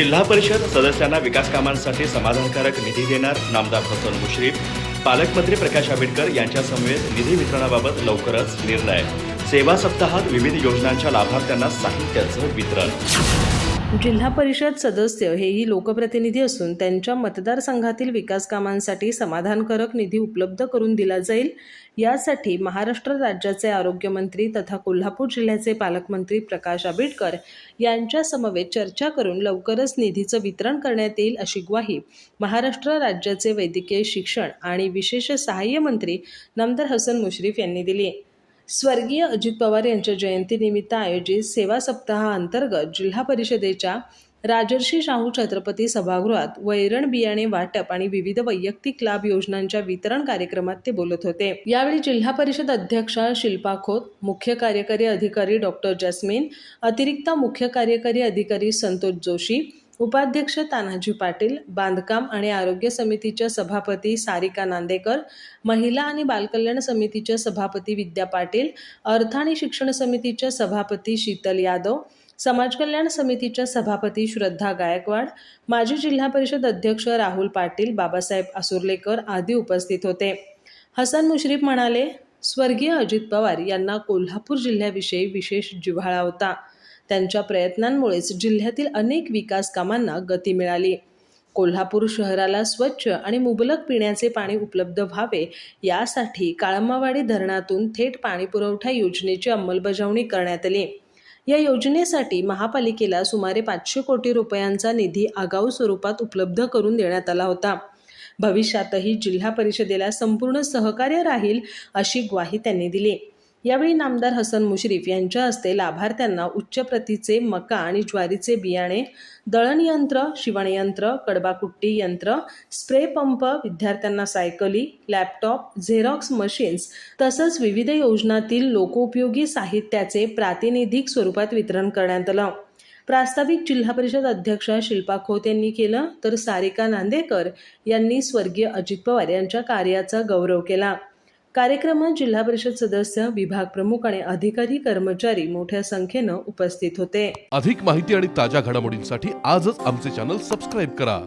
जिल्हा परिषद सदस्यांना विकास कामांसाठी समाधानकारक निधी देणार नामदार हसन मुश्रीफ. पालकमंत्री प्रकाश आंबेडकर यांच्यासमवेत निधी वितरणाबाबत लवकरच निर्णय. सेवा सप्ताहात विविध योजनांच्या लाभार्थ्यांना साहित्याचं वितरण. जिल्हा परिषद सदस्य हेही लोकप्रतिनिधी असून त्यांच्या मतदारसंघातील विकास कामांसाठी समाधानकारक निधी उपलब्ध करून दिला जाईल. यासाठी महाराष्ट्र राज्याचे आरोग्यमंत्री तथा कोल्हापूर जिल्ह्याचे पालकमंत्री प्रकाश आंबेडकर यांच्या समवेत चर्चा करून लवकरच निधीचं वितरण करण्यात येईल, अशी ग्वाही महाराष्ट्र राज्याचे वैद्यकीय शिक्षण आणि विशेष सहाय्य मंत्री नामदार हसन मुश्रीफ यांनी दिली. स्वर्गीय अजित पवार यांच्या जयंतीनिमित्त आयोजित सेवा सप्ताहाअंतर्गत जिल्हा परिषदेच्या राजर्षी शाहू छत्रपती सभागृहात वैरण बियाणे वाटप आणि विविध वैयक्तिक लाभ योजनांच्या वितरण कार्यक्रमात ते बोलत होते. यावेळी जिल्हा परिषद अध्यक्षा शिल्पा खोत, मुख्य कार्यकारी अधिकारी डॉक्टर जस्मीन, अतिरिक्त मुख्य कार्यकारी अधिकारी संतोष जोशी, उपाध्यक्ष तानाजी पाटील, बांधकाम आणि आरोग्य समितीच्या सभापती सारिका नांदेकर, महिला आणि बालकल्याण समितीच्या सभापती विद्या पाटील, अर्थ आणि शिक्षण समितीच्या सभापती शीतल यादव, समाज कल्याण समितीच्या सभापती श्रद्धा गायकवाड, माजी जिल्हा परिषद अध्यक्ष राहुल पाटील, बाबासाहेब आसुर्लेकर आदी उपस्थित होते. हसन मुश्रीफ म्हणाले, स्वर्गीय अजित पवार यांना कोल्हापूर जिल्ह्याविषयी विशेष जिव्हाळा होता. त्यांच्या प्रयत्नांमुळेच जिल्ह्यातील अनेक विकास कामांना गती मिळाली. कोल्हापूर शहराला स्वच्छ आणि मुबलक पिण्याचे पाणी उपलब्ध व्हावे यासाठी काळमावाडी धरणातून थेट पाणीपुरवठा योजनेची अंमलबजावणी करण्यात आली. या योजनेसाठी महापालिकेला सुमारे 500 कोटी रुपयांचा निधी आगाऊ स्वरूपात उपलब्ध करून देण्यात आला होता. भविष्यातही जिल्हा परिषदेला संपूर्ण सहकार्य राहील, अशी ग्वाही त्यांनी दिली. यावेळी नामदार हसन मुश्रीफ यांच्या हस्ते लाभार्थ्यांना उच्च प्रतीचे मका आणि ज्वारीचे बियाणे, दळण यंत्र, शिवणयंत्र, कडबाकुट्टी यंत्र, स्प्रे पंप, विद्यार्थ्यांना सायकली, लॅपटॉप, झेरॉक्स मशीन्स तसंच विविध योजनातील लोकोपयोगी साहित्याचे प्रातिनिधिक स्वरूपात वितरण करण्यात आलं. प्रास्ताविक जिल्हा परिषद अध्यक्षा शिल्पा खोत यांनी केलं, तर सारिका नांदेकर यांनी स्वर्गीय अजित पवार यांच्या कार्याचा गौरव केला. कार्यक्रमात जिल्हा परिषद सदस्य, विभाग प्रमुख आणि अधिकारी कर्मचारी मोठ्या संख्येनं उपस्थित होते. अधिक माहिती आणि ताज्या घडामोडींसाठी आजच आमचे चॅनल सबस्क्राईब करा.